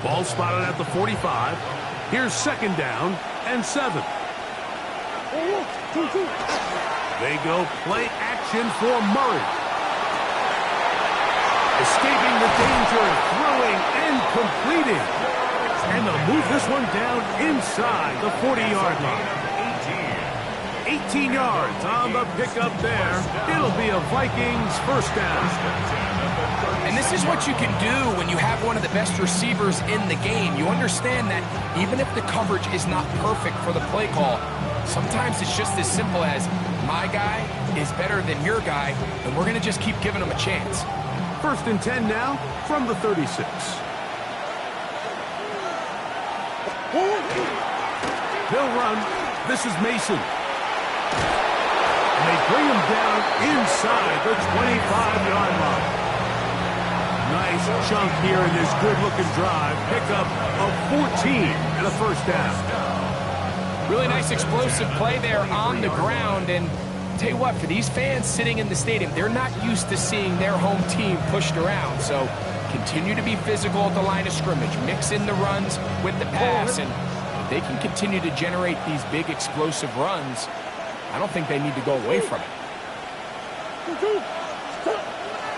Ball spotted at the 45. Here's second down and 7. They go play action for Murray. Escaping the danger, throwing and completing. And they'll move this one down inside the 40-yard line. 18 yards on the pickup there. It'll be a Vikings first down. And this is what you can do when you have one of the best receivers in the game. You understand that even if the coverage is not perfect for the play call, sometimes it's just as simple as my guy is better than your guy, and we're going to just keep giving him a chance. First and 10 now from the 36. They'll run. This is Mason. And they bring him down inside the 25-yard line. Nice chunk here in this good-looking drive. Pickup of 14 and a first down. Really nice explosive play there on the ground. And tell you what, for these fans sitting in the stadium, they're not used to seeing their home team pushed around. So continue to be physical at the line of scrimmage. Mix in the runs with the pass. And if they can continue to generate these big explosive runs, I don't think they need to go away from it.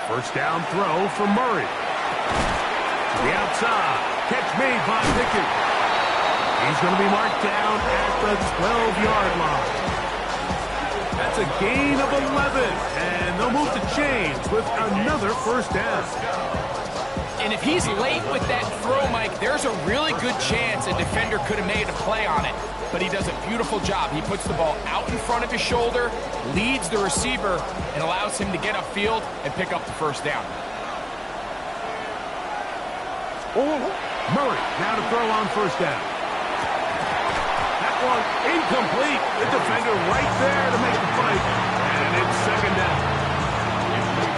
First down throw for Murray. To the outside. Catch made by Vikings. He's going to be marked down at the 12-yard line. That's a gain of 11. And they'll move the chains with another first down. And if he's late with that throw, Mike, there's a really good chance a defender could have made a play on it. But he does a beautiful job. He puts the ball out in front of his shoulder, leads the receiver, and allows him to get upfield and pick up the first down. Murray now to throw on first down. That one incomplete. The defender right there to make the fight. And it's second down.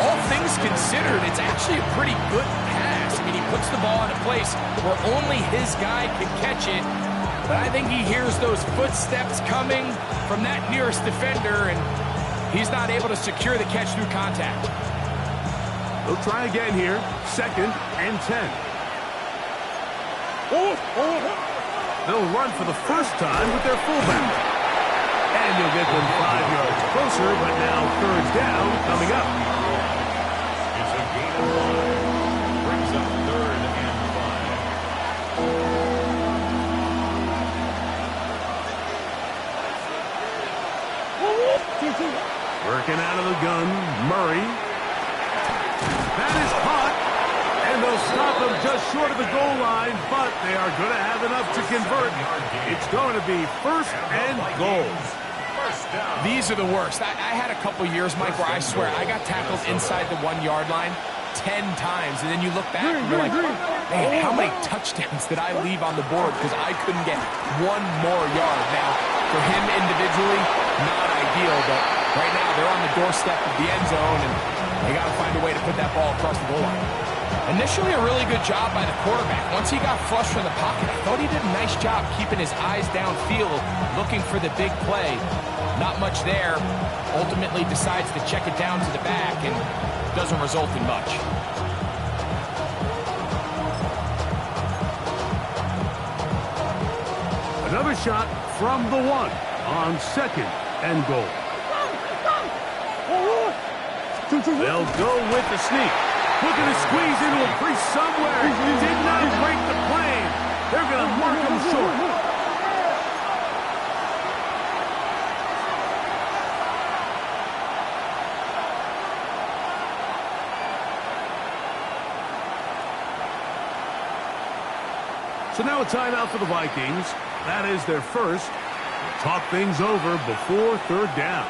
All things considered, it's actually a pretty good pass. I mean, he puts the ball in a place where only his guy can catch it. But I think he hears those footsteps coming from that nearest defender, and he's not able to secure the catch through contact. They'll try again here. Second and 10. They'll run for the first time with their fullback. And you'll get them 5 yards closer, but now third down coming up. It's a gain of 1. Brings up third and 5. Working out of the gun, Murray. That is caught, and they'll stop him just short of the goal line, but they are going to have enough to convert. It's going to be first and goal. These are the worst. I had a couple years, Mike, where I swear I got tackled inside the 1-yard line 10 times, and then you look back and you're like, man, how many touchdowns did I leave on the board because I couldn't get one more yard? Now, for him individually, not ideal, but right now they're on the doorstep of the end zone, and they got to find a way to put that ball across the goal line. Initially, a really good job by the quarterback. Once he got flush from the pocket, I thought he did a nice job keeping his eyes downfield, looking for the big play. Not much there. Ultimately decides to check it down to the back, and doesn't result in much. Another shot from the 1 on second and goal. They'll go with the sneak. Looking to squeeze into a crease somewhere. Did not break the plane. They're going to mark him short. So now a timeout for the Vikings. That is their first. They'll talk things over before third down.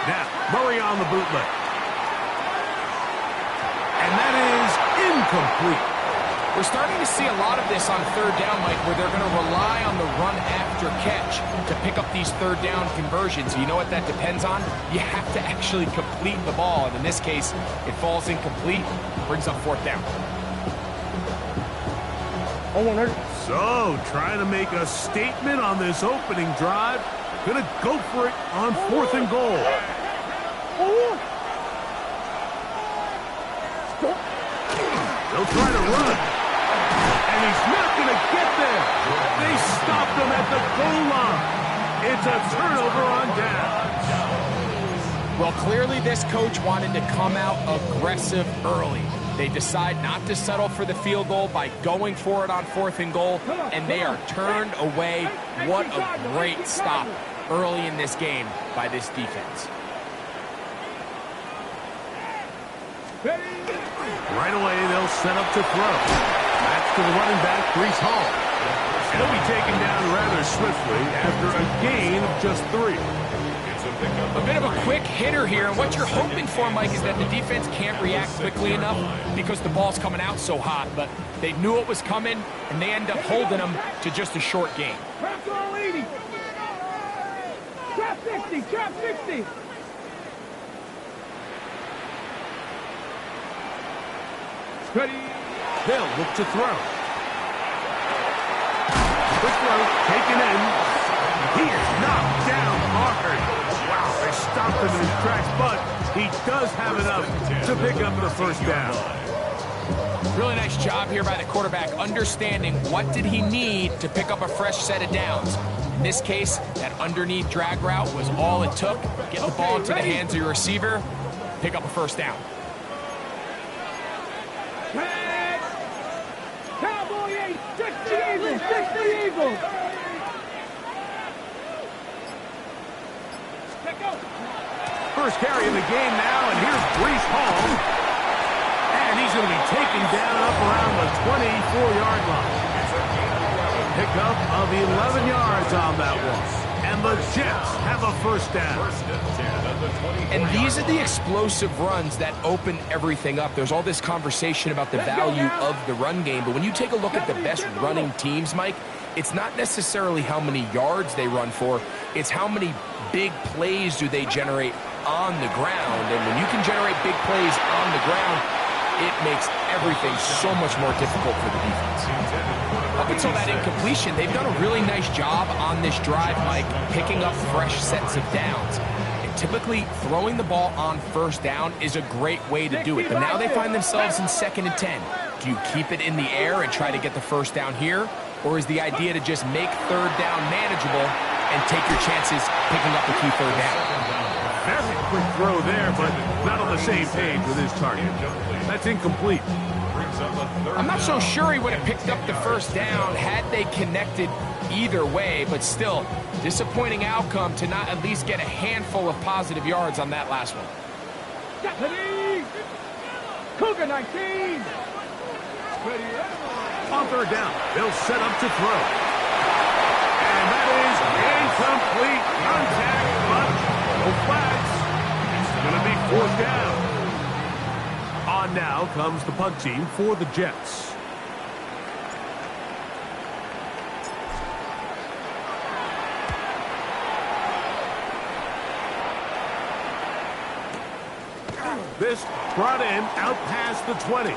Now, Murray on the bootleg. And that is incomplete. We're starting to see a lot of this on third down, Mike, where they're going to rely on the run after catch to pick up these third down conversions. You know what that depends on? You have to actually complete the ball. And in this case, it falls incomplete, brings up fourth down. So, trying to make a statement on this opening drive. Gonna go for it on 4th and goal. They'll try to run. And he's not gonna get there. They stopped him at the goal line. It's a turnover on down. Well, clearly this coach wanted to come out aggressive early. They decide not to settle for the field goal by going for it on 4th and goal, and they are turned away. What a great stop early in this game by this defense. Right away, they'll set up to throw. That's to the running back, Breece Hall. And he'll be taken down rather swiftly after a gain of just 3. A bit of a quick hitter here, and what you're hoping for, Mike, is that the defense can't react quickly enough because the ball's coming out so hot, but they knew it was coming, and they end up holding them to just a short game. Trap all 80. Trap 60. Trap 60. Ready. They'll look to throw. Quick throw, taken in. He is knocked down hard. Wow, they stopped him in his tracks, but he does have enough to pick up the first down. Really nice job here by the quarterback, understanding what did he need to pick up a fresh set of downs. In this case, that underneath drag route was all it took. Get the ball into the hands of your receiver, pick up a first down. Cowboy 8. 60 Eagles. 60 Eagles. First carry of the game now, and here's Breece Hall. And he's going to be taken down up around the 24-yard line. Pickup of 11 yards on that one. And the Jets have a first down. And these are the explosive runs that open everything up. There's all this conversation about the value of the run game, but when you take a look at the best running teams, Mike, it's not necessarily how many yards they run for, it's how many big plays do they generate on the ground. And when you can generate big plays on the ground, it makes everything so much more difficult for the defense. Up until that incompletion, they've done a really nice job on this drive, Mike, picking up fresh sets of downs. And typically, throwing the ball on first down is a great way to do it. But now they find themselves in 2nd and 10. Do you keep it in the air and try to get the first down here? Or is the idea to just make 3rd down manageable and take your chances picking up the key 3rd down? Very quick throw there, but not on the same page with his target. That's incomplete. I'm not so sure he would have picked up the first down had they connected either way, but still, disappointing outcome to not at least get a handful of positive yards on that last one. Cougar 19. On 3rd down, they'll set up to throw. And that is incomplete contact, but no flags. It's going to be 4th down. On now comes the punt team for the Jets. This brought in out past the 20.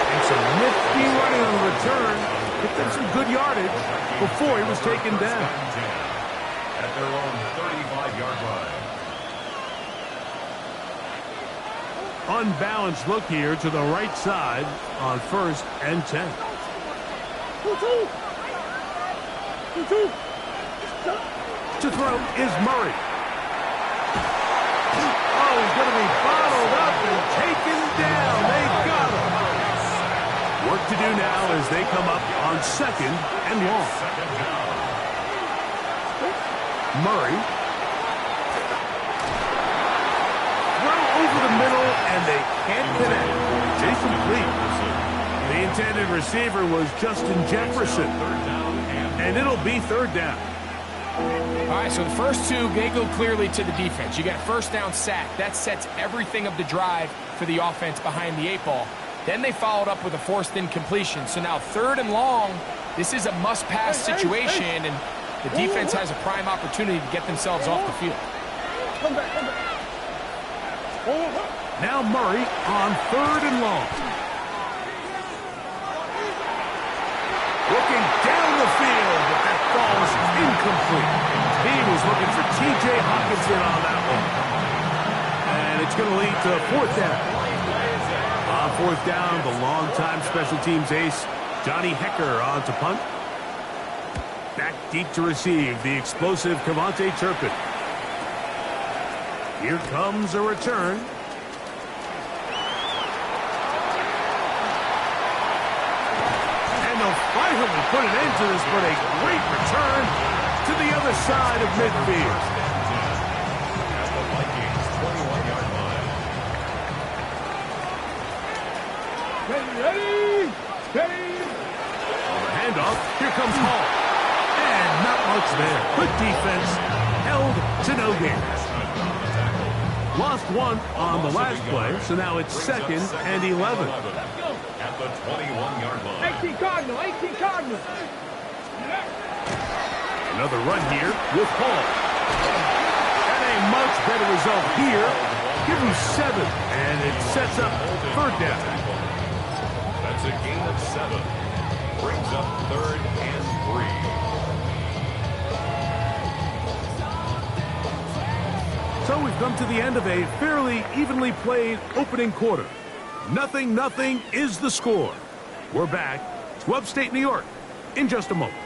And some nifty running on the return. Picked up some good yardage before he was taken down. At their own 35-yard line. Unbalanced look here to the right side on 1st and 10. To throw is Murray. Oh, he's going to be bottled up and taken down. They got him. Work to do now as they come up on 2nd and long. Murray. Over the middle, and they can't connect. It's incomplete. The intended receiver was Justin Jefferson. And it'll be 3rd down. All right, so the first two, they go clearly to the defense. You get a first down sack. That sets everything of the drive for the offense behind the 8 ball. Then they followed up with a forced incompletion. So now 3rd and long, this is a must-pass situation, and the defense has a prime opportunity to get themselves off the field. Come back. Now Murray on 3rd and long. incomplete. He was looking for T.J. Hawkinson on that one. And it's going to lead to fourth down. On fourth down, the longtime special teams ace, Johnny Hecker on to punt. Back deep to receive, the explosive Kevontae Turpin. Here comes a return. And they'll finally put an end to this, but a great return to the other side of midfield. At the Vikings 21-yard line. Ready, steady. On the handoff, here comes Hall. And not much there. Good defense, held to no gain. Lost one on the last play, so now it's 2nd and 11. At the 21-yard line. 18 Cardinal, 18 Cardinal. Another run here with Hall. And a much better result here. Give him 7, and it sets up third down. That's a gain of 7. Brings up 3rd and 3. So we've come to the end of a fairly evenly played opening quarter. 0-0 is the score. We're back to upstate New York in just a moment.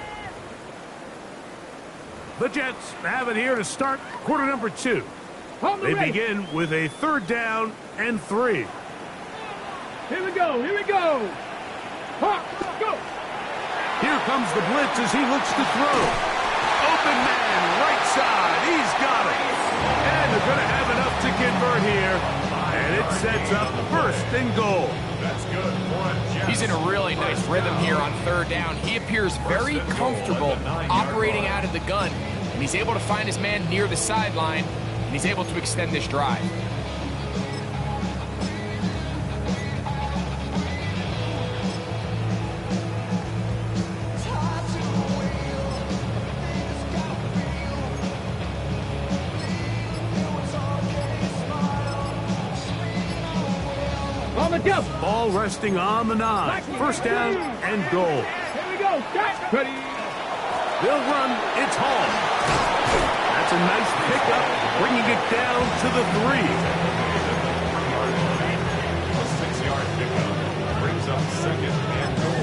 The Jets have it here to start quarter number 2. They begin with a 3rd down and 3. Here we go, here we go. Hawk, go. Here comes the blitz as he looks to throw. Open man, right side, he's got it. And they're going to have enough to convert here. And it sets up 1st and goal. That's good for a Jets. He's in a really nice rhythm here on 3rd down. He appears very comfortable operating out of the gun. And he's able to find his man near the sideline. And he's able to extend this drive. Ball resting on the 9. 1st down and goal. Here we go, start. Ready. They'll run, it's Hall. That's a nice pickup, bringing it down to the 3. A 6-yard pickup. Brings up 2nd and goal.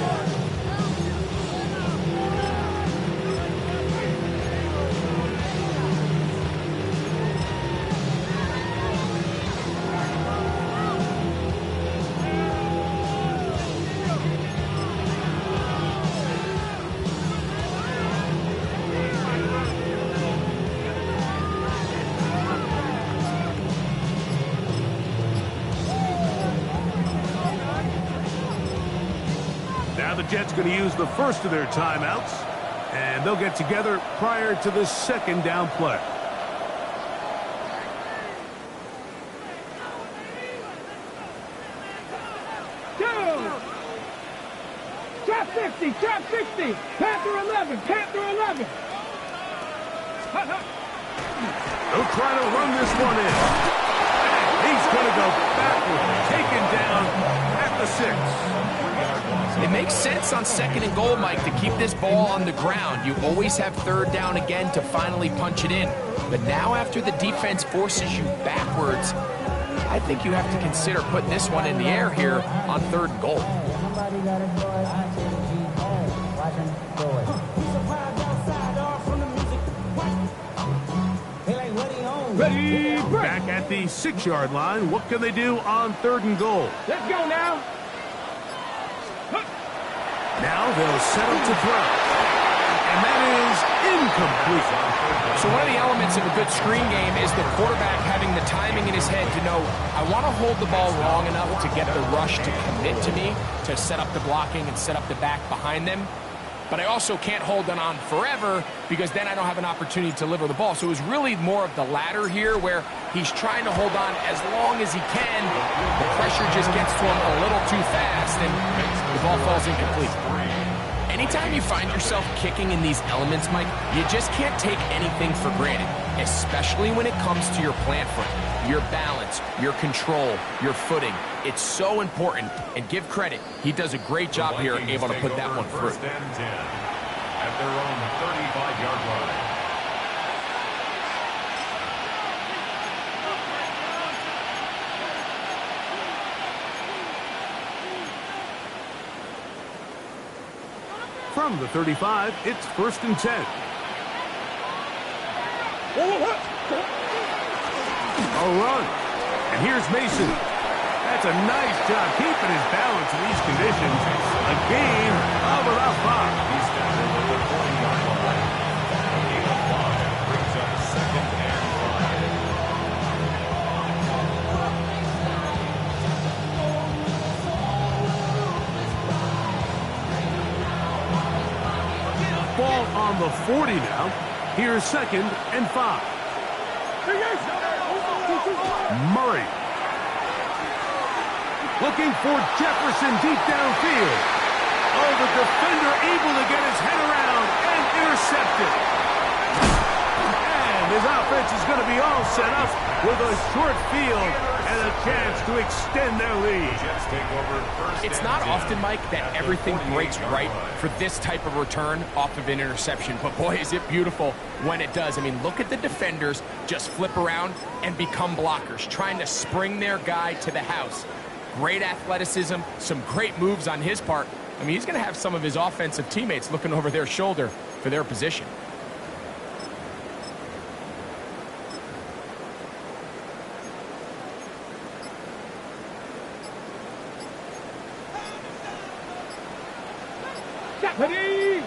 Now the Jets going to use the first of their timeouts, and they'll get together prior to the 2nd down play. Trap 60, trap 60. Panther 11, Panther 11. They'll try to run this one in. And he's going to go backward, taken down at the 6. It makes sense on 2nd and goal, Mike, to keep this ball on the ground. You always have 3rd down again to finally punch it in. But now after the defense forces you backwards, I think you have to consider putting this one in the air here on 3rd and goal. Ready, break. Back at the 6-yard line, what can they do on 3rd and goal? Let's go now. Now they'll set up to throw. And that is incomplete. So one of the elements of a good screen game is the quarterback having the timing in his head to know, I want to hold the ball long enough to get the rush to commit to me, to set up the blocking and set up the back behind them. But I also can't hold it on forever because then I don't have an opportunity to deliver the ball. So it was really more of the latter here where he's trying to hold on as long as he can. The pressure just gets to him a little too fast and the ball falls incomplete. Anytime you find yourself kicking in these elements, Mike, you just can't take anything for granted, especially when it comes to your plant foot, your balance, your control, your footing. It's so important, and give credit. He does a great job here able to put that one through. at their own 35-yard line. From the 35, it's 1st and 10. A run. And here's Mason. That's a nice job keeping his balance in these conditions. A gain of about 5. He's down at the 40-yard line. A gain of 5 brings up 2nd and 5. Ball on the 40 now. Here's 2nd and 5. Murray. Looking for Jefferson deep downfield. Oh, the defender able to get his head around and intercept it. And his offense is going to be all set up with a short field and a chance to extend their lead. Jets take over first. It's not often, Mike, that everything breaks right for this type of return off of an interception. But, boy, is it beautiful when it does. I mean, look at the defenders just flip around and become blockers, trying to spring their guy to the house. Great athleticism, some great moves on his part. I mean, he's going to have some of his offensive teammates looking over their shoulder for their position. Ready?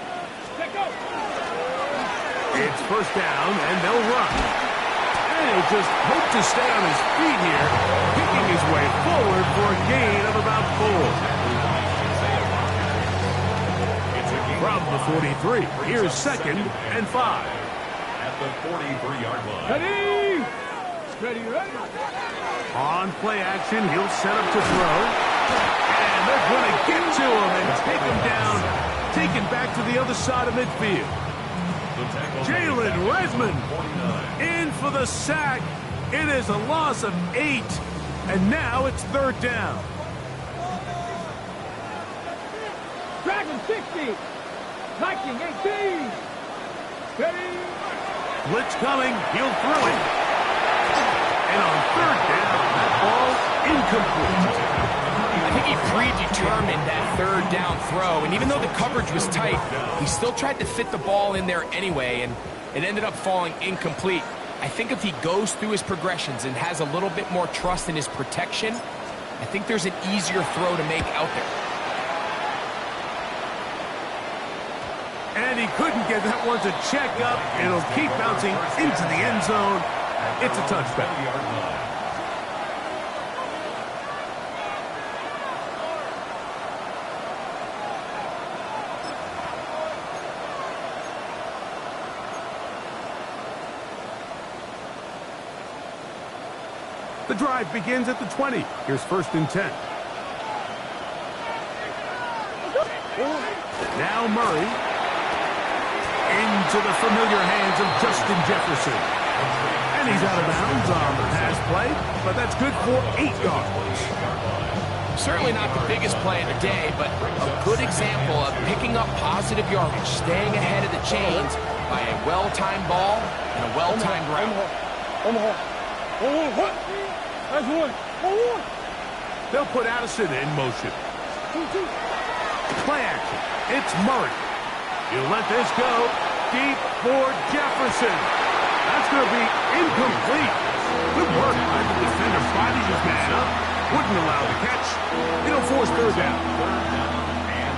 Let go. It's 1st down, and they'll run. And he'll just hope to stay on his feet here, picking his way forward for a gain of about 4. From the 43, here's 2nd and 5. At the 43-yard line. Ready? Ready, ready. On play action, he'll set up to throw. And they're going to get to him and take him down, taken back to the other side of midfield. Jalen Redmond in for the sack. It is a loss of 8, and now it's 3rd down. Dragon 60. Viking 18. Ready? Blitz coming. He'll throw it. And on 3rd down, that ball incomplete. I think he predetermined that 3rd down throw, and even though the coverage was tight, he still tried to fit the ball in there anyway, and it ended up falling incomplete. I think if he goes through his progressions and has a little bit more trust in his protection, I think there's an easier throw to make out there. And he couldn't get that one to check up. It'll keep bouncing into the end zone. It's a touchdown. The drive begins at the 20. Here's 1st and 10. Now Murray into the familiar hands of Justin Jefferson. And he's out of bounds on the pass play, but that's good for 8 yards. Certainly not the biggest play of the day, but a good example of picking up positive yardage, staying ahead of the chains by a well-timed ball and a well-timed route. They'll put Addison in motion. Play action. It's Murray. He'll let this go deep for Jefferson. That's going to be incomplete. Good work by the defender finding his man up. Wouldn't allow the catch. It'll force 3rd down.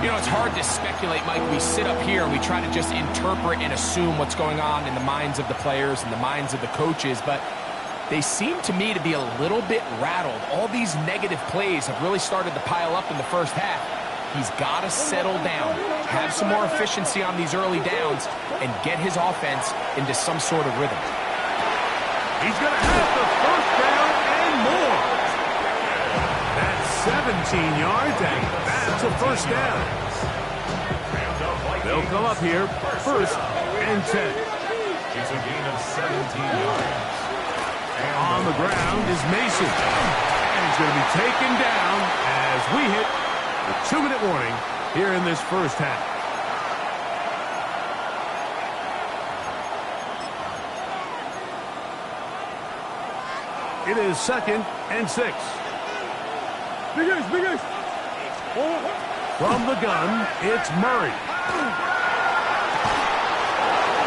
You know, it's hard to speculate, Mike. We sit up here and we try to just interpret and assume what's going on in the minds of the players and the minds of the coaches, but they seem to me to be a little bit rattled. All these negative plays have really started to pile up in the first half. He's got to settle down, have some more efficiency on these early downs, and get his offense into some sort of rhythm. He's going to have the 1st down and more. That's 17 yards, and that's a 1st down. They'll come up here, 1st and 10. It's a gain of 17 yards. On the ground is Mason. And he's going to be taken down as we hit the 2-minute warning here in this first half. It is 2nd and 6. Big ace, big ace. From the gun, it's Murray.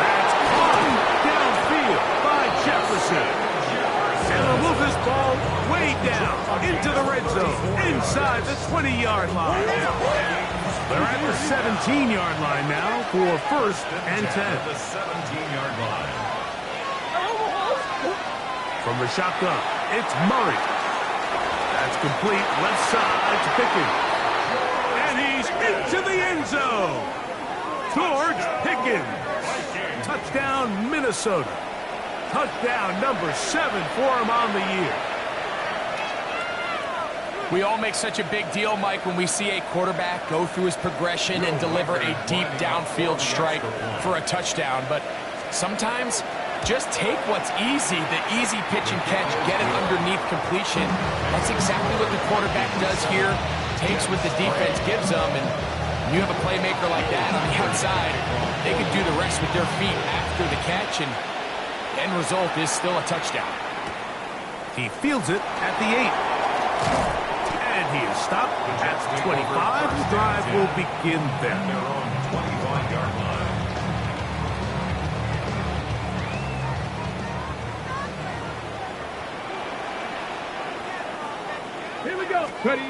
That's caught downfield by Jefferson. And they'll move this ball way down into the red zone, inside the 20-yard line. They're at the 17-yard line now for 1st and 10. The 17-yard line. From the shotgun, it's Murray. That's complete left side to Pickens. And he's into the end zone. George Pickens. Touchdown, Minnesota. Touchdown number 7 for him on the year. We all make such a big deal, Mike, when we see a quarterback go through his progression and deliver a deep downfield strike for a touchdown. But sometimes, just take what's easy, the easy pitch and catch, get it underneath completion. That's exactly what the quarterback does here. Takes what the defense gives them, and you have a playmaker like that on the outside, they can do the rest with their feet after the catch, and the end result is still a touchdown. He fields it at the 8. And he is stopped at the 25. The drive will begin there. They're on 25-yard line. Here we go. Ready.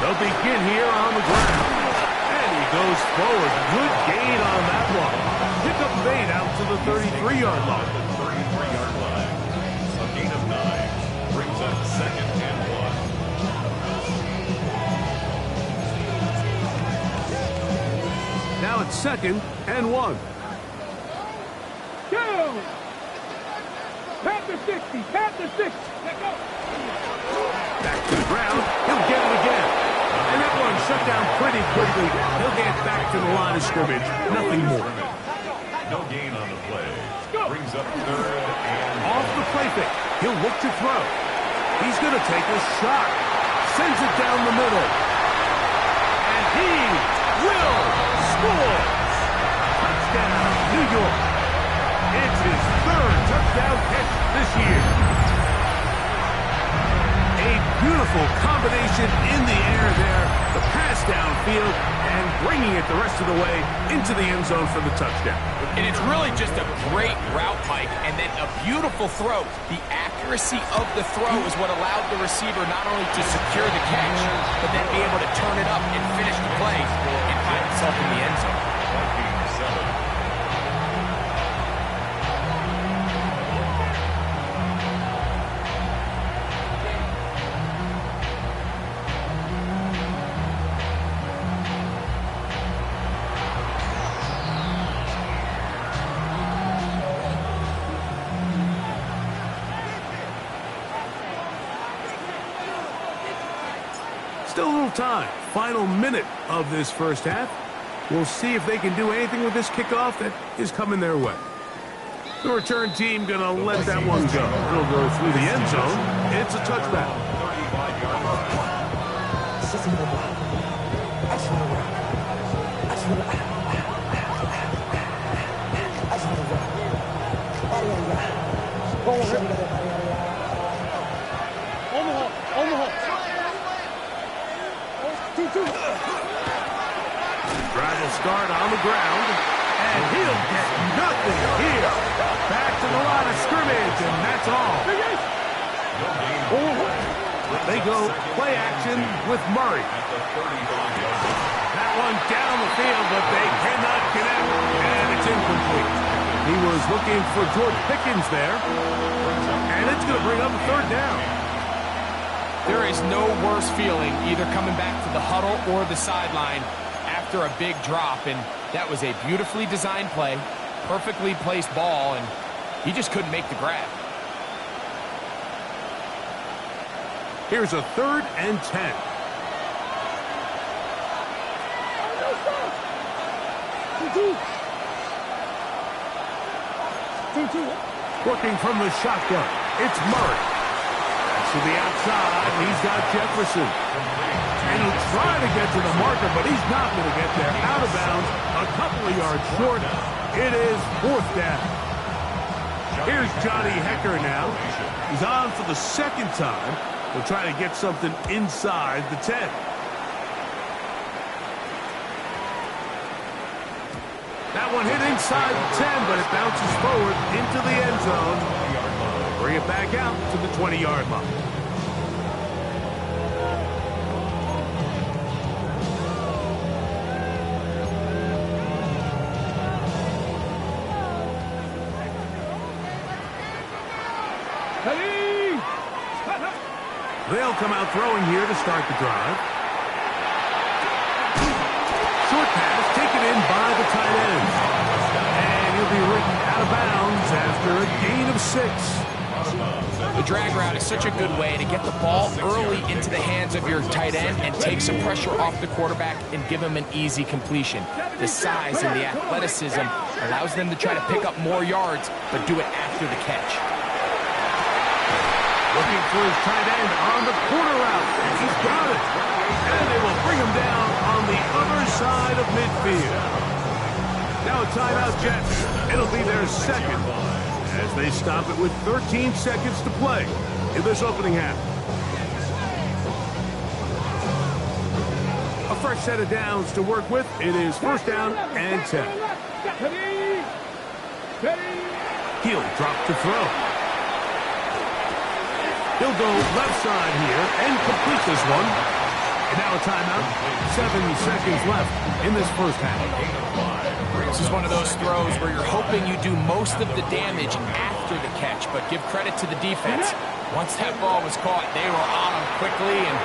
They'll begin here on the ground. And he goes forward. Good gain on that one. Pick up 8 out to the 33-yard line. The 33-yard line. A gain of 9 brings up 2nd and 1. Now it's 2nd and 1. Go. Panther 60. Panther 60. Let go. Back to the ground. He'll get it again. And that one shut down pretty quickly. He'll get back to the line of scrimmage. Nothing more. No gain on the play. Brings up 3rd and Off the play fake. He'll look to throw. He's going to take a shot. Sends it down the middle. And he will score. Touchdown, New York. It's his 3rd touchdown catch this year. A beautiful combination in the air there. The pass downfield and bringing it the rest of the way into the end zone for the touchdown. And it's really just a great route, Mike, and then a beautiful throw. The accuracy of the throw is what allowed the receiver not only to secure the catch, but then be able to turn it up and finish the play and find himself in the end zone. Vikings 7. Still a little time. Final minute of this first half. We'll see if they can do anything with this kickoff that is coming their way. The return team going to let that one go. It'll go through the end zone. It's a touchback. 35-yard Drive will start on the ground, and he'll get nothing here. Back to the line of scrimmage, and that's all. They go play action with Murray. That one down the field, but they cannot connect, and it's incomplete. He was looking for George Pickens there, and it's going to bring up a 3rd down. There is no worse feeling either coming back to the huddle or the sideline after a big drop, and that was a beautifully designed play, perfectly placed ball, and he just couldn't make the grab. Here's a 3rd and 10. Working from the shotgun, it's Murray. To the outside, he's got Jefferson. And he'll try to get to the marker, but he's not going to get there. Out of bounds, a couple of yards short. It is 4th down. Here's Johnny Hecker now. He's on for the second time. He'll try to get something inside the 10. That one hit inside the 10, but it bounces forward into the end zone. Bring it back out to the 20-yard line. They'll come out throwing here to start the drive. Short pass taken in by the tight end. And he'll be written out of bounds after a gain of 6. The drag route is such a good way to get the ball early into the hands of your tight end and take some pressure off the quarterback and give him an easy completion. The size and the athleticism allows them to try to pick up more yards, but do it after the catch. Looking for his tight end on the corner route, and he's got it. And they will bring him down on the other side of midfield. Now a timeout, Jets. It'll be their second as they stop it with 13 seconds to play in this opening half. A fresh set of downs to work with. It is first down and 10. He'll drop to throw. He'll go left side here and complete this one. And now a timeout. 7 seconds left in this first half. This is one of those throws where you're hoping you do most of the damage after the catch, but give credit to the defense. Once that ball was caught, they were on him quickly, and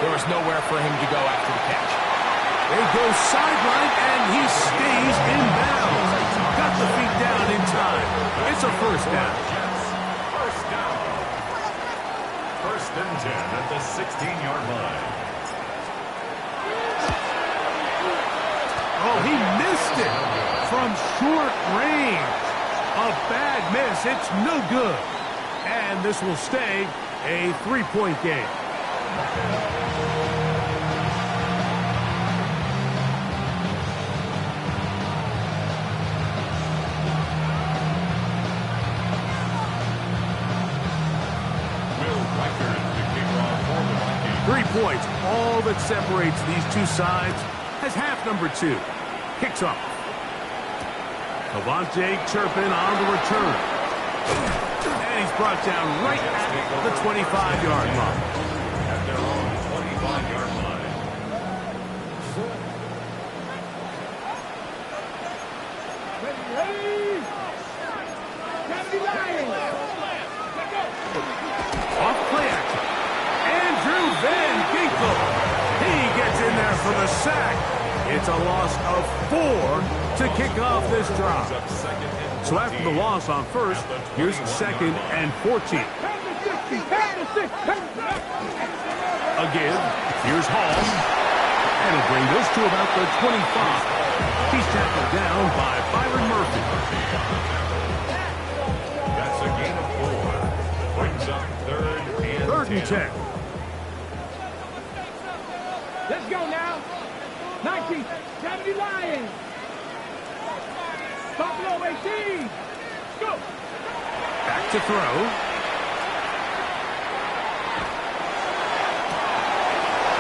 there was nowhere for him to go after the catch. They go sideline, and he stays in bounds. Got the feet down in time. It's a first down. First and 10 at the 16-yard line. Oh, he missed it from short range. A bad miss. It's no good. And this will stay a 3-point game. Will Reichard, the kickoff for the Vikings. 3 points, all that separates these two sides, as half number 2 kicks off. Avante Turpin on the return. And he's brought down right at the 25-yard line. At their own 25-yard line. Off play action. Andrew Van Ginkel. He gets in there for the sack. It's a loss of 4 to kick off this drive. So after the loss on first, here's second and 14. Again, here's Hall. And he'll bring this to about the 25. He's tackled down by Byron Murphy. That's a gain of 4. Brings up third and 10. Let's go now. 1970 Lions. Buffalo 18. Go. Back to throw.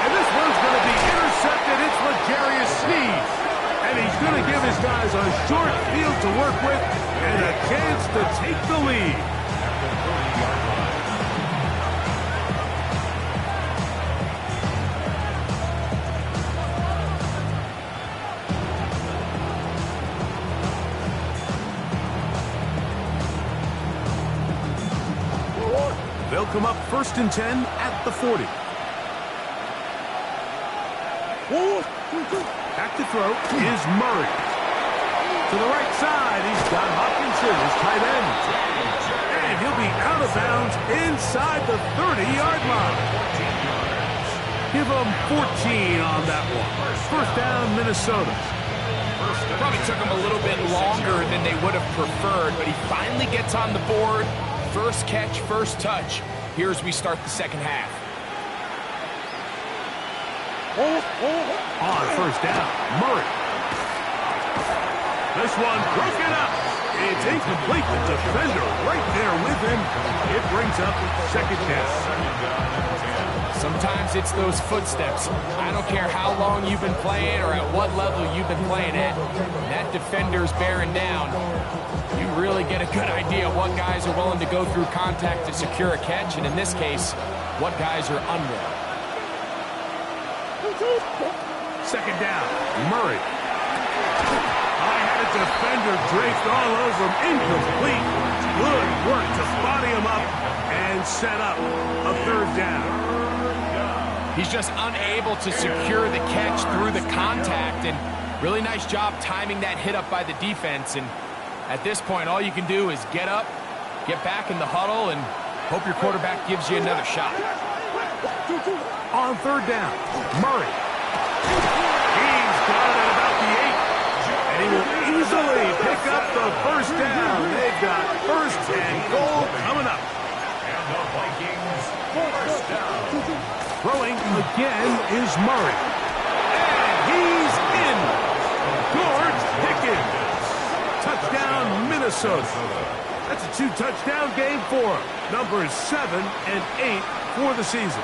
And this one's going to be intercepted. It's L'Jarius Sneed. And he's going to give his guys a short field to work with and a chance to take the lead. At the 30-yard line. They'll come up first and 10 at the 40. Back to throw is Murray. To the right side, he's got Hopkinson, his tight end. And he'll be out of bounds inside the 30-yard line. Give him 14 on that one. First down, Minnesota. Probably took him a little bit longer than they would have preferred, but he finally gets on the board. First catch, first touch. Here as we start the second half. On first down, Murray. This one broken up It's incomplete. The defender right there with him. It brings up second down. Sometimes it's those footsteps. I don't care how long you've been playing or at what level you've been playing at. When that defender's bearing down, you really get a good idea of what guys are willing to go through contact to secure a catch, and in this case, what guys are unwilling. Second down, Murray. I had a defender draped all over him. Incomplete. Good work to body him up and set up a third down. He's just unable to secure the catch through the contact, and really nice job timing that hit up by the defense. And at this point, all you can do is get up, get back in the huddle, and hope your quarterback gives you another shot. On third down, Murray. He's got it at about the 8. And he will easily pick up the first down. They've got first and goal coming up. And the Vikings first down. Throwing again is Murray. And he's in. George Pickens. Touchdown, Minnesota. That's a 2-touchdown game for him. Numbers 7 and 8 for the season.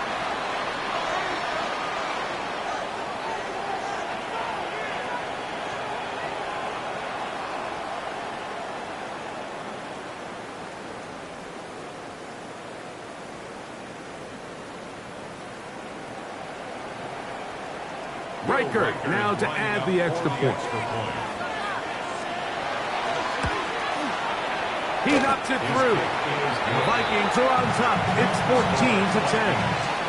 Riker now to add the extra point. He knocks it through. The Vikings are on top. It's 14-10.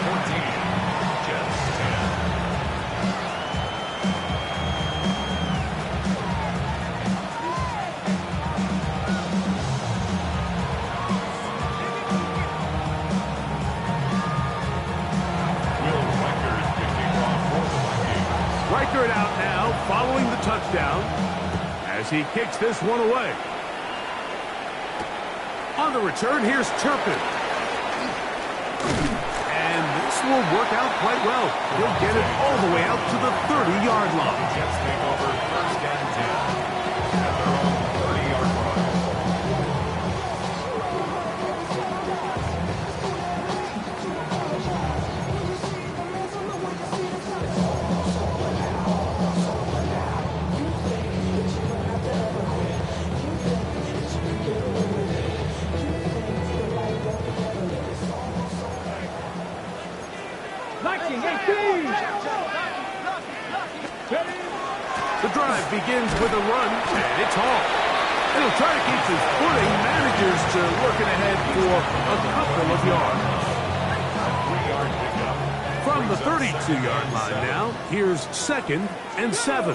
14, just 10. Will Riker kicking off for the Vikings. Riker it out now, following the touchdown, as he kicks this one away. On the return, here's Turpin. And this will work out quite well. He'll get it all the way out to the 30-yard line. Jets take over first and 10 at their own 30-yard line. Viking 18. The drive begins with a run, and it's Hall. And he'll try to keep his footing, manages to work it ahead for a couple of yards. 3-yard pickup. From the 32-yard line now, here's second and 7.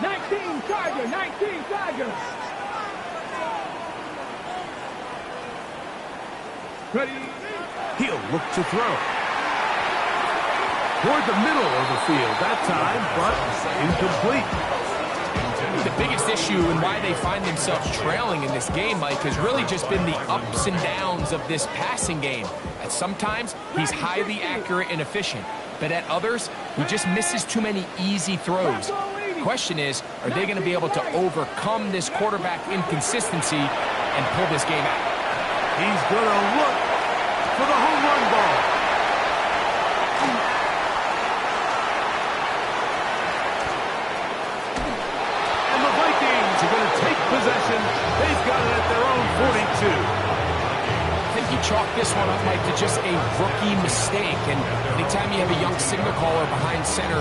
19 Charger. 19 Charger. Ready. He'll look to throw. Toward the middle of the field that time, but incomplete. The biggest issue and why they find themselves trailing in this game, Mike, has really just been the ups and downs of this passing game. At sometimes, he's highly accurate and efficient, but at others, he just misses too many easy throws. The question is, are they going to be able to overcome this quarterback inconsistency and pull this game out? He's going to look for the home run ball. And the Vikings are going to take possession. They've got it at their own 42. I think you chalk this one up, Mike, to just a rookie mistake. And anytime you have a young signal caller behind center,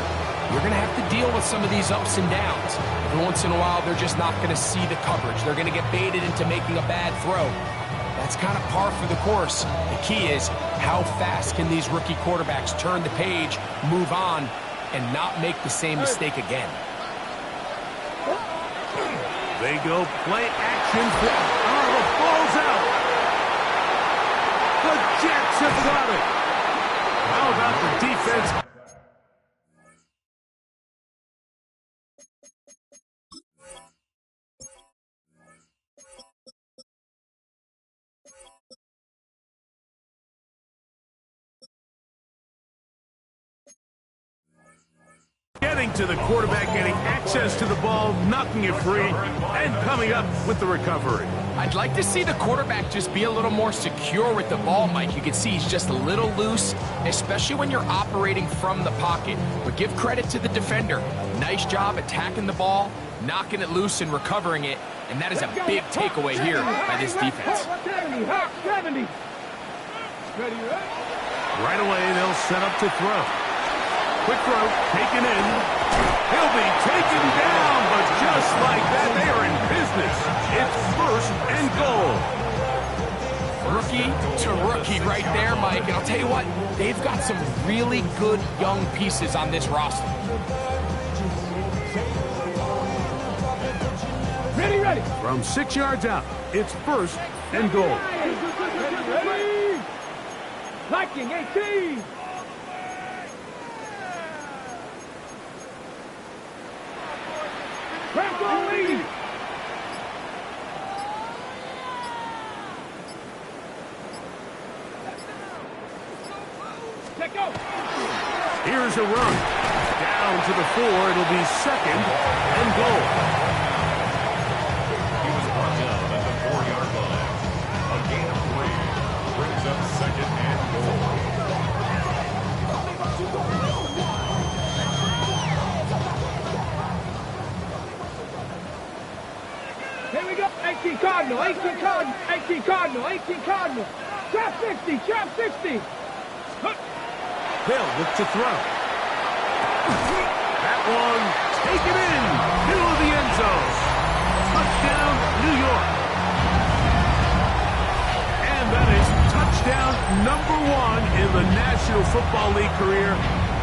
you're going to have to deal with some of these ups and downs. Every once in a while, they're just not going to see the coverage. They're going to get baited into making a bad throw. That's kind of par for the course. The key is, how fast can these rookie quarterbacks turn the page, move on, and not make the same mistake again? They go play action. The ball's out. The Jets have got it. How about the defense? Getting to the quarterback, getting access to the ball, knocking it free, and coming up with the recovery. I'd like to see the quarterback just be a little more secure with the ball, Mike. You can see he's just a little loose, especially when you're operating from the pocket. But give credit to the defender. Nice job attacking the ball, knocking it loose and recovering it. And that is a big takeaway here by this defense. 70. Right away, they'll set up to throw. Quick throw, taken in. He'll be taken down, but just like that, they are in business. It's 1st and goal. Rookie to rookie right there, Mike. And I'll tell you what, they've got some really good young pieces on this roster. Ready. From 6 yards out, it's 1st and goal. Viking 18. Crack on lead. Let go. Here's a run. Down to the 4. It'll be 2nd and goal. He was brought down at the 4-yard line. A gain of 3 brings up 2nd and goal. Here we go. 18 Cardinal. 18 Cardinal. Trap 60. They'll look to throw. That one taken in. Middle of the end zone. Touchdown, New York. And that is touchdown number 1 in the National Football League career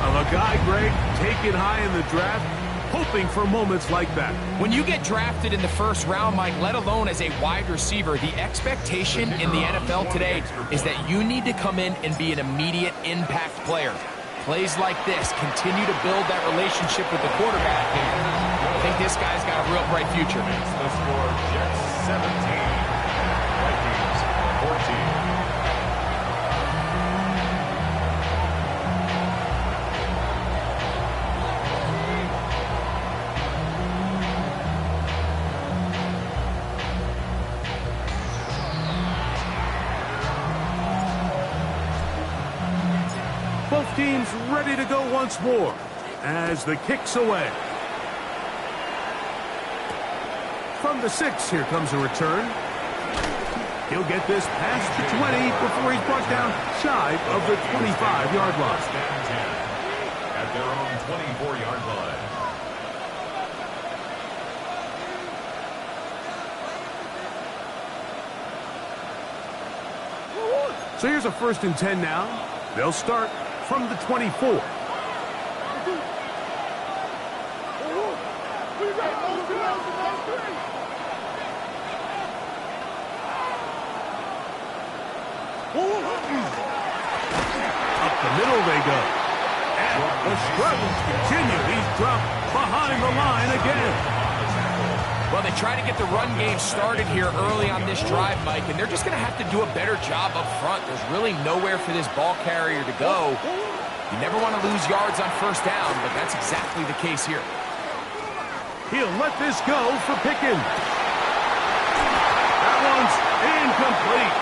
of a guy, Greg, taken high in the draft, hoping for moments like that. When you get drafted in the 1st round, Mike, let alone as a wide receiver, the expectation in the NFL today is that you need to come in and be an immediate impact player. Plays like this continue to build that relationship with the quarterback, and I think this guy's got a real bright future. The score, Jets 17, Vikings 14. Both teams ready to go once more as the kick's away. From the 6, here comes a return. He'll get this past the 20 before he's brought down shy of the 25-yard line. First and 10 at their own 24-yard line. So here's a 1st and 10 now. They'll start from the 24. Up the middle they go. And the struggles continue. He's dropped behind the line again. Well, they try to get the run game started here early on this drive, Mike, and they're just going to have to do a better job up front. There's really nowhere for this ball carrier to go. You never want to lose yards on 1st down, but that's exactly the case here. He'll let this go for Pickens. That one's incomplete.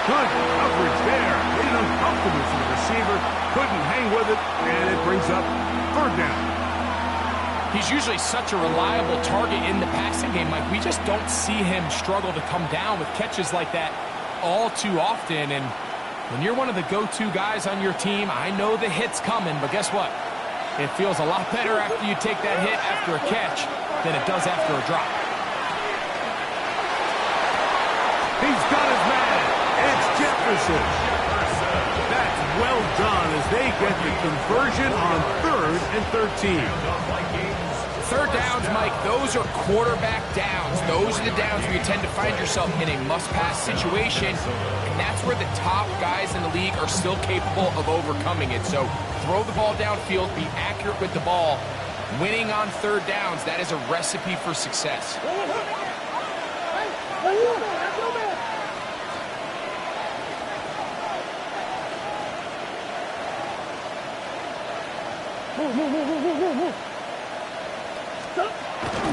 Good coverage there. Made it uncomfortable for the receiver. Couldn't hang with it, and it brings up 3rd down. He's usually such a reliable target in the passing game, Mike. We just don't see him struggle to come down with catches like that all too often. And when you're one of the go-to guys on your team, I know the hit's coming, but guess what? It feels a lot better after you take that hit after a catch than it does after a drop. He's got his man. It's Jefferson. That's well done as they get the conversion on 3rd and 13. 3rd downs, Mike, those are quarterback downs. Those are the downs where you tend to find yourself in a must-pass situation, and that's where the top guys in the league are still capable of overcoming it. So throw the ball downfield, be accurate with the ball. Winning on 3rd downs, that is a recipe for success.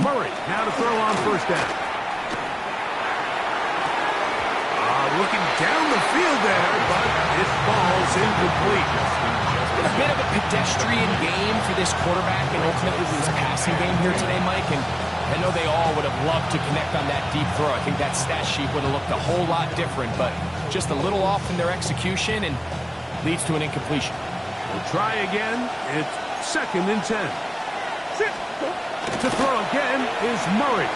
Murray now to throw on first down. Looking down the field there, but it falls incomplete. It's been a bit of a pedestrian game for this quarterback and ultimately this passing game here today, Mike. And I know they all would have loved to connect on that deep throw. I think that stat sheet would have looked a whole lot different, but just a little off in their execution and leads to an incompletion. We'll try again. It's 2nd and 10. To throw again is Murray.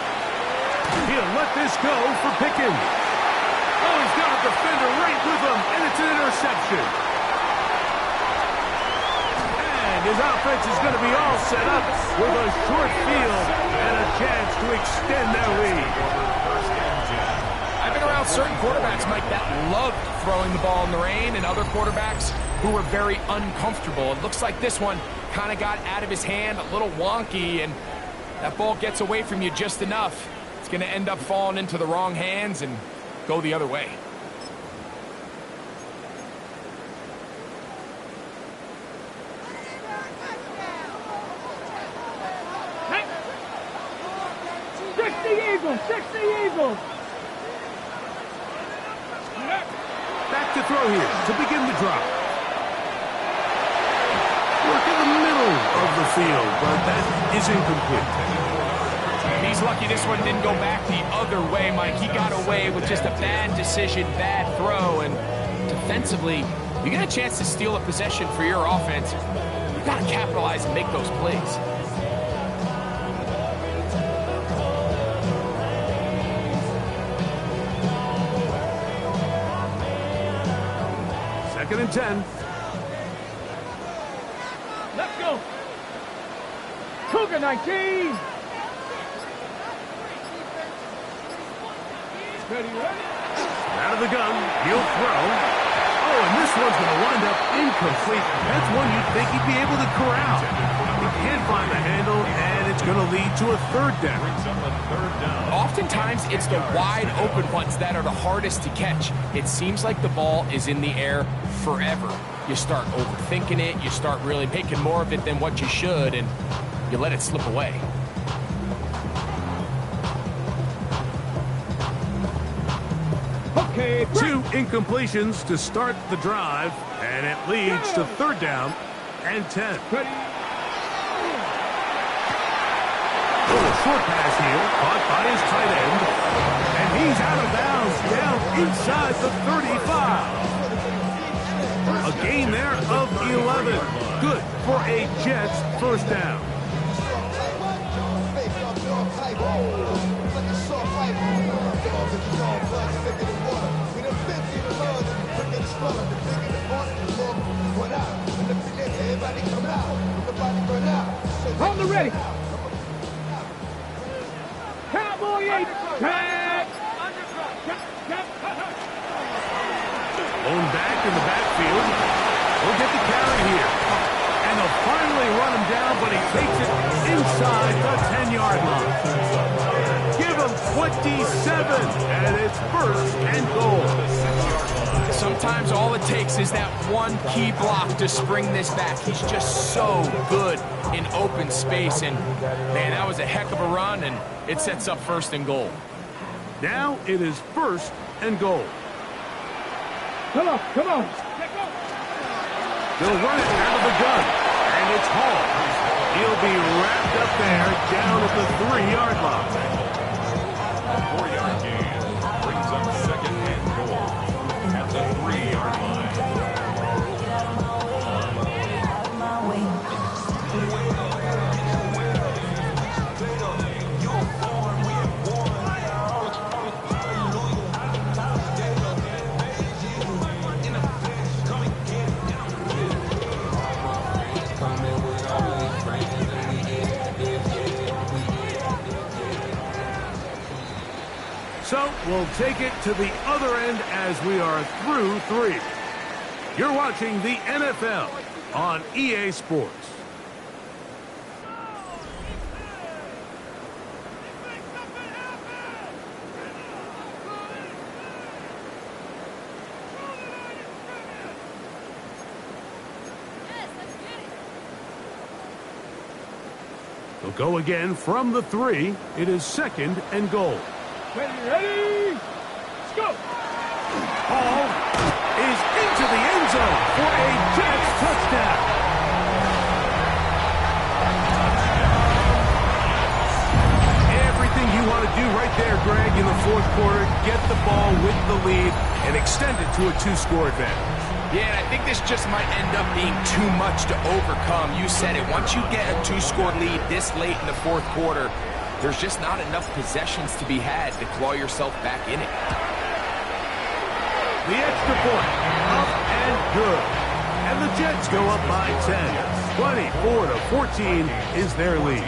He'll let this go for Pickens. Oh, he's got a defender right with him, and it's an interception. And his offense is going to be all set up with a short field and a chance to extend their lead. I've been around certain quarterbacks, Mike, that loved throwing the ball in the rain, and other quarterbacks who were very uncomfortable. It looks like this one kind of got out of his hand, a little wonky, and that ball gets away from you just enough. It's going to end up falling into the wrong hands and go the other way. Six the Eagles. Back to throw here to begin the drop. Work in the middle of the field, but that is incomplete. He's lucky this one didn't go back the other way, Mike. He got away with just a bad decision, bad throw, and defensively, you get a chance to steal a possession for your offense. You've got to capitalize and make those plays. Second and 10. Let's go. Cougar 19. Ready? Out of the gun, he'll throw. Oh, and this one's going to wind up incomplete. That's one you'd think he'd be able to corral. He can't find the handle, and it's going to lead to a 3rd down. Oftentimes, it's the wide open ones that are the hardest to catch. It seems like the ball is in the air forever. You start overthinking it, you start really making more of it than what you should, and you let it slip away. Okay, 2 incompletions to start the drive, and it leads to 3rd down and 10. ready. Little short pass here, caught by his tight end, and he's out of bounds down inside the 35. A gain there of 11. Good for a Jets 1st down. On the ready. Cowboy 8. Tag. Blown back in the backfield. We'll get the carry here. And they'll finally run him down, but he takes it inside the 10-yard line. Give him 27, and it's 1st and goal. Sometimes all it takes is that one key block to spring this back. He's just so good in open space, and man, that was a heck of a run, and it sets up 1st and goal. Now it is 1st and goal. Come on. They'll run it out of the gun, and it's Hall. He'll be wrapped up there down at the 3-yard line. 4-yard gain brings up 2nd and goal at the 3-yard line. So we'll take it to the other end as we are through 3. You're watching the NFL on EA Sports. They'll go again from the 3. It is 2nd and goal. Ready? Let's go. Ball is into the end zone for a Jets touchdown. Everything you want to do right there, Greg, in the 4th quarter, get the ball with the lead and extend it to a 2-score advantage. Yeah, and I think this just might end up being too much to overcome. You said it. Once you get a 2-score lead this late in the 4th quarter, there's just not enough possessions to be had to claw yourself back in it. The extra point, up and good. And the Jets go up by 10. 24-14 is their lead.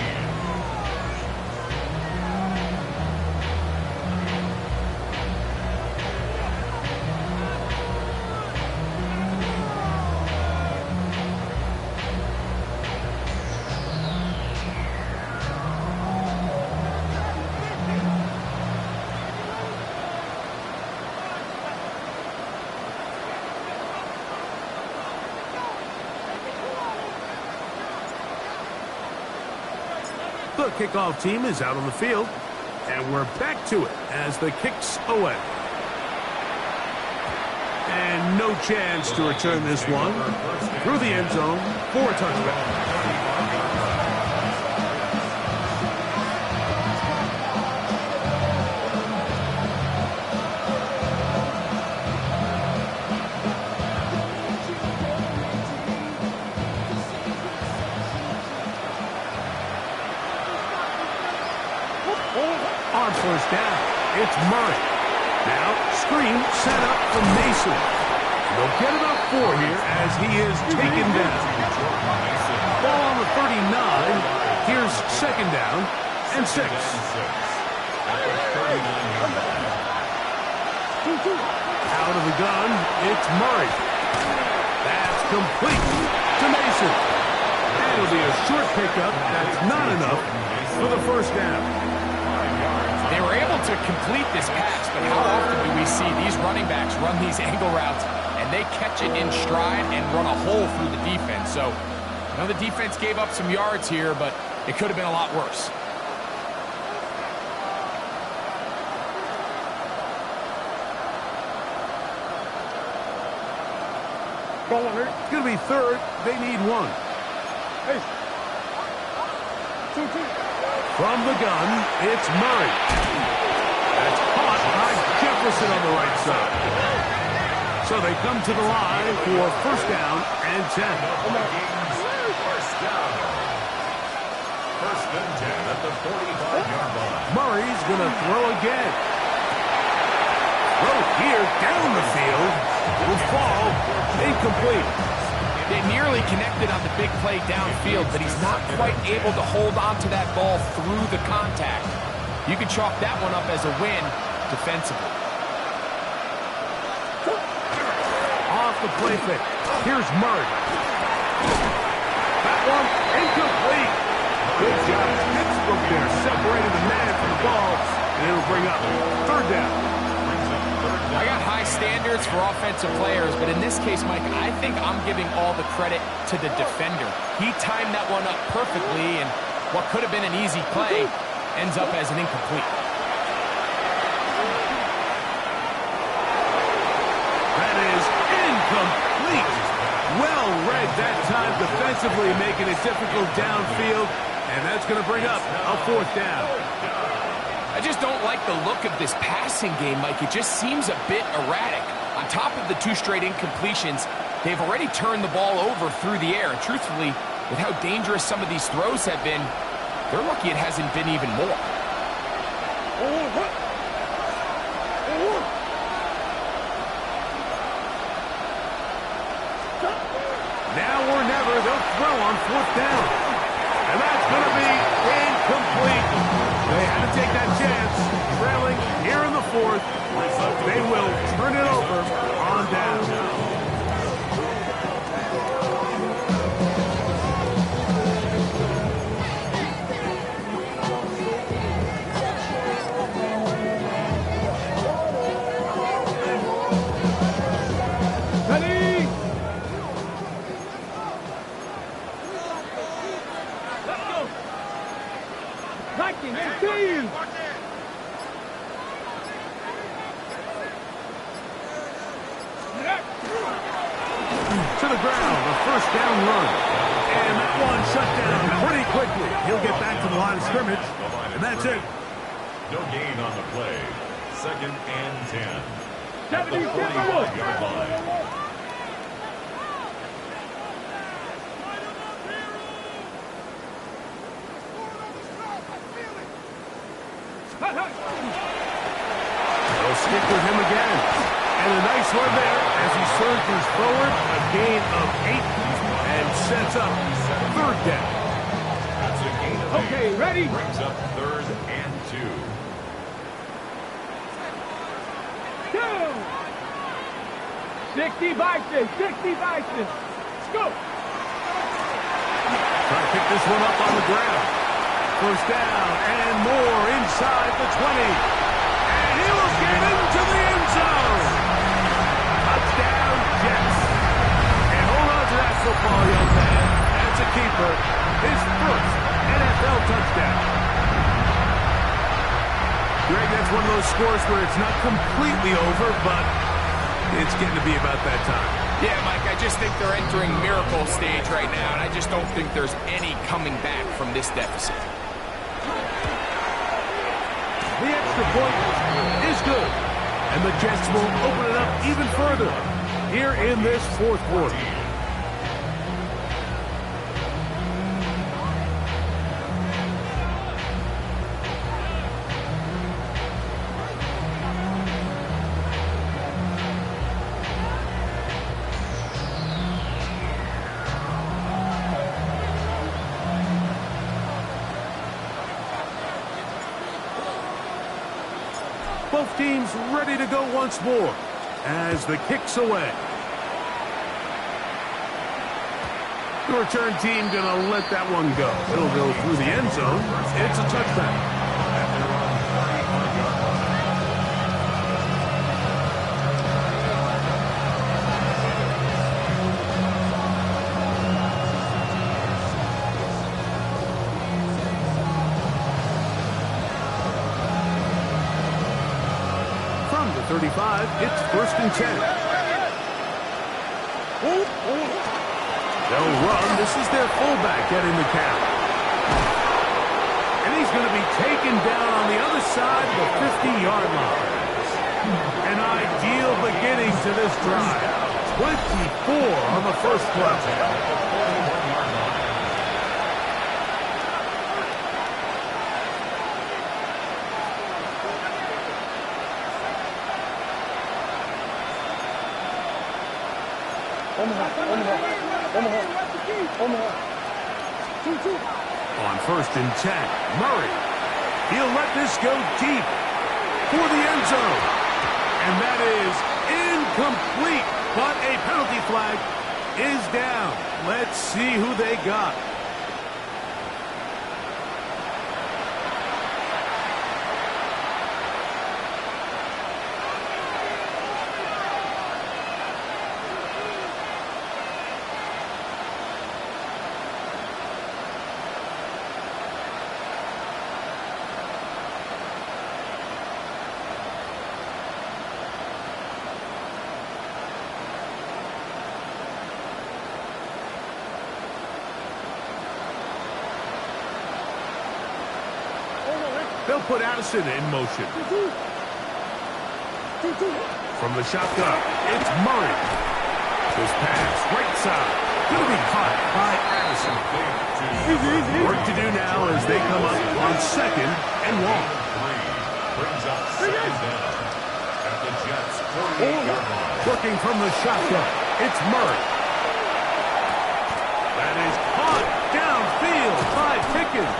The kickoff team is out on the field, and we're back to it as the kick's away. And no chance to return this one through the end zone for a touchback. On first down, it's Murray. Now, screen set up for Mason. They'll get about 4 here as he is taken down. Ball on the 39. Here's 2nd down and 6. Out of the gun, it's Murray. That's complete to Mason. That'll be a short pickup. That's not enough for the first down. They were able to complete this pass, but how often do we see these running backs run these angle routes and they catch it in stride and run a hole through the defense? So, I know the defense gave up some yards here, but it could have been a lot worse. It's going to be 3rd. They need 1. Hey. 2. From the gun, it's Murray. That's caught by Jefferson on the right side. So they come to the line for first down and 10. First down. 1st and 10 at the 45-yard line. Murray's going to throw again. Throw here down the field. Will fall incomplete. They nearly connected on the big play downfield, but he's not quite able to hold on to that ball through the contact. You can chalk that one up as a win defensively. Off the play fake. Here's Murray. That one incomplete. Good job. Pittsburgh there separating the man from the ball, and it'll bring up 3rd down. I got high standards for offensive players, but in this case, Mike, I think I'm giving all the credit to the defender. He timed that one up perfectly, and what could have been an easy play ends up as an incomplete. That is incomplete. Well read that time defensively, making it difficult downfield, and that's going to bring up a 4th down. I just don't like the look of this passing game, Mike. It just seems a bit erratic. On top of the 2 straight incompletions, they've already turned the ball over through the air. And truthfully, with how dangerous some of these throws have been, they're lucky it hasn't been even more. Now or never, they'll throw on 4th down. And that's going to be incomplete. They had to take that chance. Trailing here in the 4th. They will turn it over on down. Vikings, continue. To the ground, a first down run. And that one shut down pretty quickly. He'll get back to the line of scrimmage, and that's it. No gain on the play. 2nd and 10. At the 70, 41-yard line. They'll stick with him again. And a nice one there as he surges forward, a gain of 8, and sets up 3rd down. That's a gain of 8. Okay, ready? Brings up 3rd and 2. 60 Vikings, 60 Vikings. Let's go. Trying to pick this one up on the ground. First down and more inside the 20. And he will get into the end zone. Touchdown, Jets. And hold on to that football, young man. That's a keeper. His first NFL touchdown. Greg, that's one of those scores where it's not completely over, but it's getting to be about that time. Yeah, Mike, I just think they're entering miracle stage right now, and I just don't think there's any coming back from this deficit. The extra point is good, and the Jets will open it up even further here in this 4th quarter. Both teams ready to go once more as the kick's away. The return team going to let that one go. It'll go through the end zone. It's a touchback. From the 35, it's 1st and 10. They'll run. This is their fullback getting the count. And he's going to be taken down on the other side of the 50-yard line. An ideal beginning to this drive. 24 on the first play. On 1st and 10, Murray. He'll let this go deep for the end zone. And that is incomplete, but a penalty flag is down. Let's see who they got. They'll put Addison in motion. From the shotgun, it's Murray. This pass, right side, going to be caught by Addison. Work to do now as they come up on 2nd and 1. Brings up 2nd down. At the Jets' 48-yard line. Working from the shotgun, it's Murray. That is caught downfield by Pickens.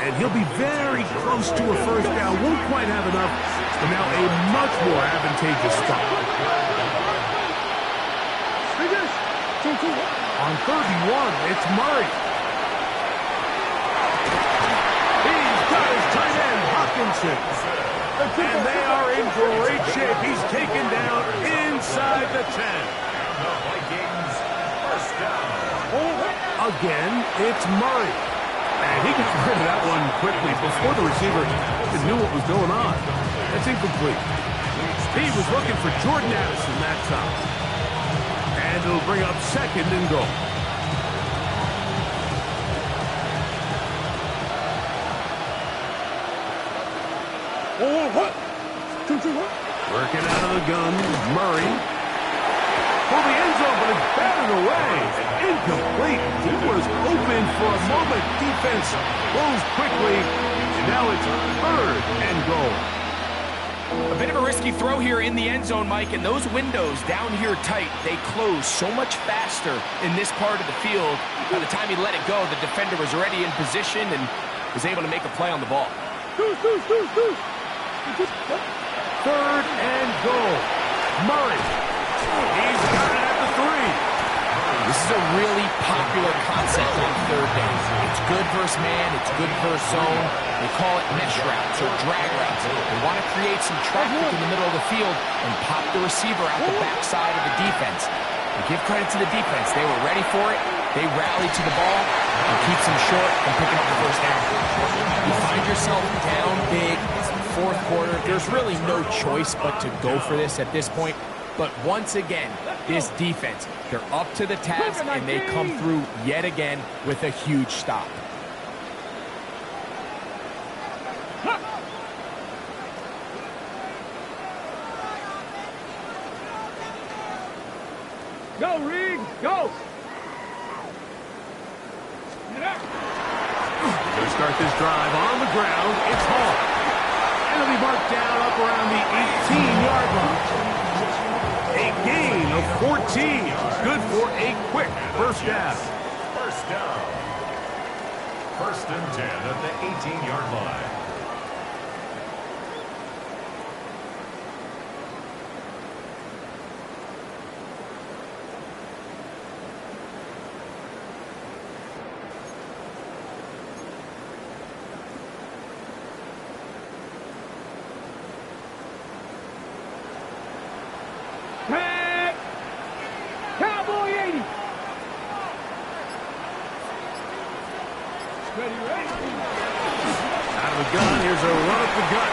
And he'll be very close to a first down. Won't quite have enough, but now a much more advantageous spot. On 31, it's Murray. He's got his tight end, Hawkinson. And they are in great shape. He's taken down inside the 10. The Vikings first down. Again, it's Murray. And he got rid of that one quickly before the receiver even knew what was going on. That's incomplete. He was looking for Jordan Addison that time. And it'll bring up second and goal. Working out of the gun, Murray. For the end zone, but it's batted away. Incomplete. He was open for a moment. Defense closed quickly. And now it's third and goal. A bit of a risky throw here in the end zone, Mike, and those windows down here tight, they close so much faster in this part of the field. By the time he let it go, the defender was already in position and was able to make a play on the ball. Third and goal. Murray. He's got it at the 3. This is a really popular concept on third down. It's good versus man. It's good versus zone. They call it mesh routes or drag routes. They want to create some traffic in the middle of the field and pop the receiver out the backside of the defense. And give credit to the defense. They were ready for it. They rallied to the ball and keeps them short and picking up the first down. You find yourself down big, fourth quarter. There's really no choice but to go for this at this point. But once again, this defense, they're up to the task, and they come through yet again with a huge stop. Go, Reed, go! They'll start this drive on the ground. It's Hall. And it'll be marked down up around the 18-yard line. A gain of 14. Good for a quick first down. First down. First and 10 at the 18-yard line. Cowboy 80. Ready. Out of the gun, here's a run up the gut.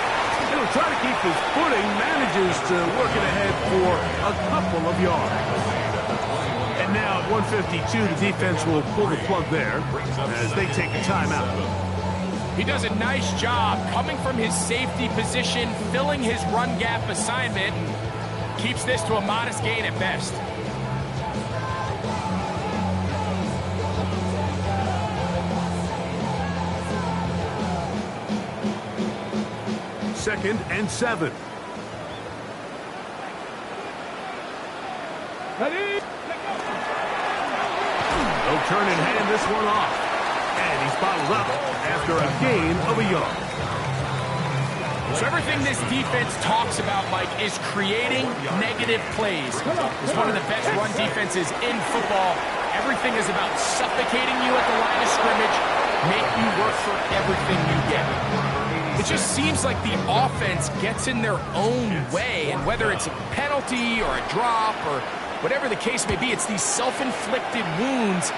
He'll try to keep his footing, manages to work it ahead for a couple of yards. And now at 152, the defense will pull the plug there as they take a timeout. He does a nice job coming from his safety position, filling his run gap assignment, keeps this to a modest gain at best. Second and 7. Ready? No turn and hand this one off. And he's bottled up after a gain of a yard. So everything this defense talks about, Mike, is creating negative plays. It's one of the best run defenses in football. Everything is about suffocating you at the line of scrimmage, make you work for everything you get. It just seems like the offense gets in their own way, and whether it's a penalty or a drop or whatever the case may be, it's these self-inflicted wounds.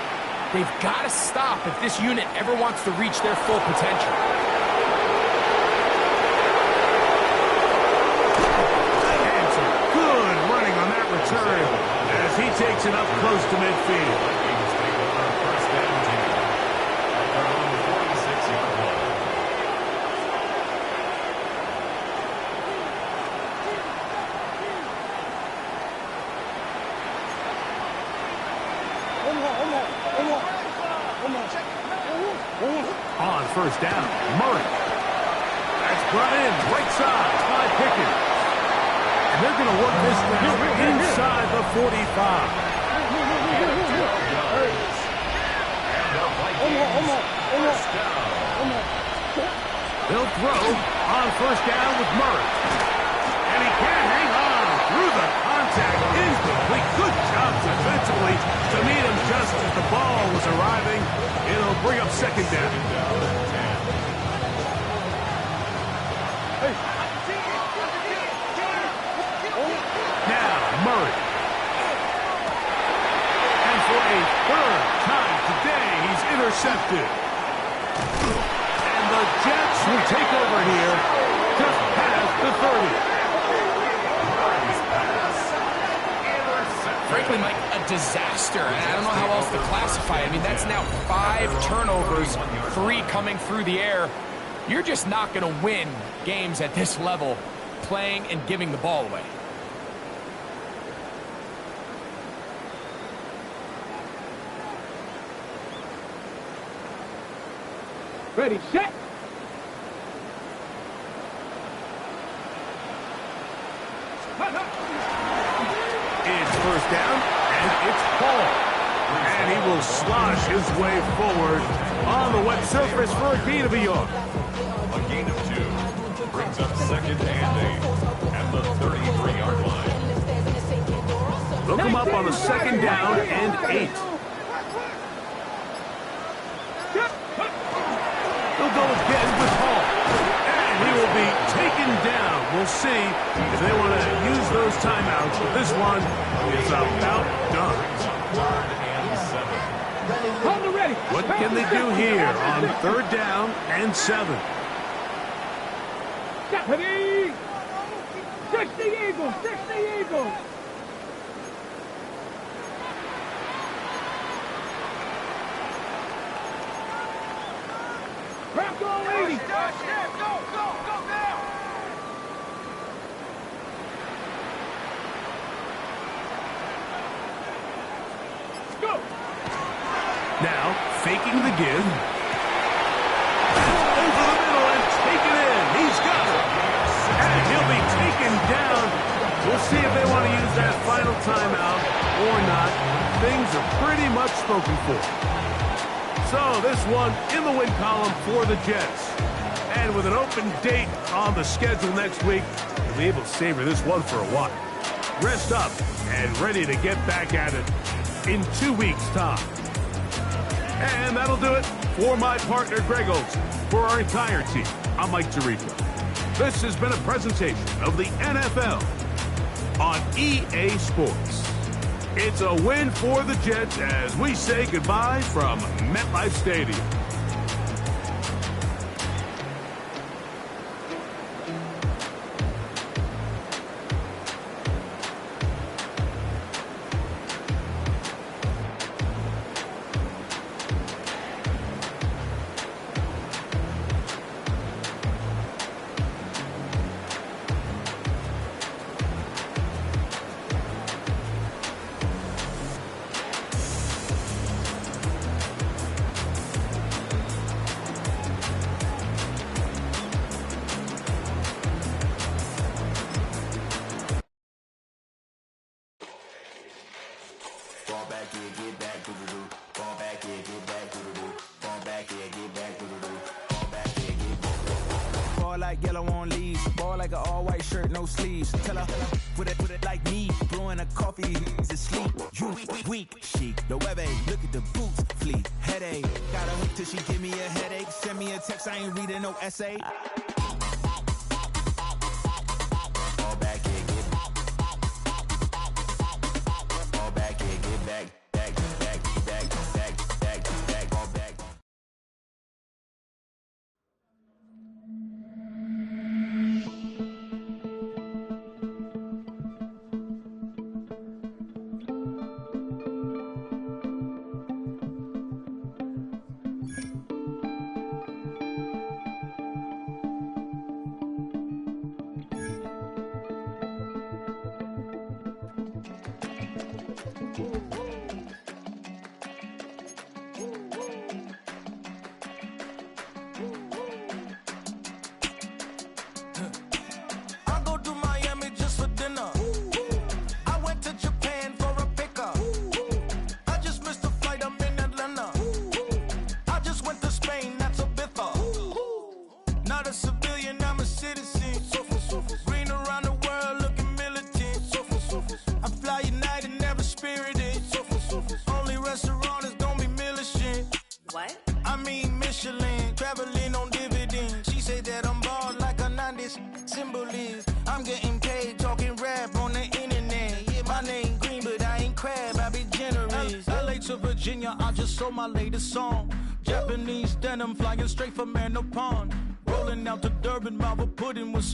They've got to stop if this unit ever wants to reach their full potential. And some good running on that return as he takes it up close to midfield. On first down, Murray. That's brought in, right side by Pickett. And they're going to work this down inside the 45. They'll throw on first down with Murray. And he can't hang on through the contact. Incomplete. Good job defensively to meet him just as the ball was arriving. It'll bring up second down. Now, Murray. And for a third time today, he's intercepted. Jets will take over here just past the 30. Frankly, Mike, a disaster. And I don't know how else to classify it. I mean, that's now 5 turnovers, 3 coming through the air. You're just not going to win games at this level playing and giving the ball away. Ready, set. It's first down, and it's Paul. And he will slosh his way forward on the wet surface for a gain of a yard. A gain of 2 brings up 2nd and 8 at the 33-yard line. Look him up on the 2nd down and 8. They'll go again with Paul. And he will be taken down. We'll see if they want to use those timeouts. This one is about done. 3rd and 7. Hold it ready. What can they do here on 3rd down and 7? Ready. 60 Eagles, 60 Eagles. Crack on 80. Go now. Go. Now, faking the give. Over the middle and take it in. He's got it. And he'll be taken down. We'll see if they want to use that final timeout or not. Things are pretty much spoken for. So this one in the win column for the Jets. And with an open date on the schedule next week, you'll be able to savor this one for a while. Rest up and ready to get back at it in 2 weeks' time. And that'll do it for my partner, Greg Olson. For our entire team, I'm Mike Tirico. This has been a presentation of the NFL on EA Sports. It's a win for the Jets as we say goodbye from MetLife Stadium. Fall back here, get back, doo-doo-doo. Fall back here, get back, doo-doo-doo. Fall back here, get back, doo-doo-doo. Fall back here, get back. Ball like yellow on leaves. Ball like an all-white shirt, no sleeves. Tell her, put it like me. Blowing a coffee, he's asleep. You weak, chic. The web look at the boots, fleet. Headache. Got a hook till she give me a headache. Send me a text, I ain't reading no essay. Fall back here, get back. Fall back here, get back. Back, fall back. I go to Miami just for dinner. I went to Japan for a pickup. I just missed a flight, I'm in Atlanta. I just went to Spain, that's a bither. Not a civilian, I'm a citizen. Green around the world, looking militant. I fly United, never spirited. Only restaurant is gonna be Michelin. What? I mean Michelin, traveling on dividends. She said that I'm bald like a 90s symbol is. I'm getting paid talking rap on the internet. Yeah, my name green, but I ain't crab, I be generous. LA to Virginia, I just sold my latest song. Japanese denim flying straight from Manor Pond. out to Durban, mouth a pudding with some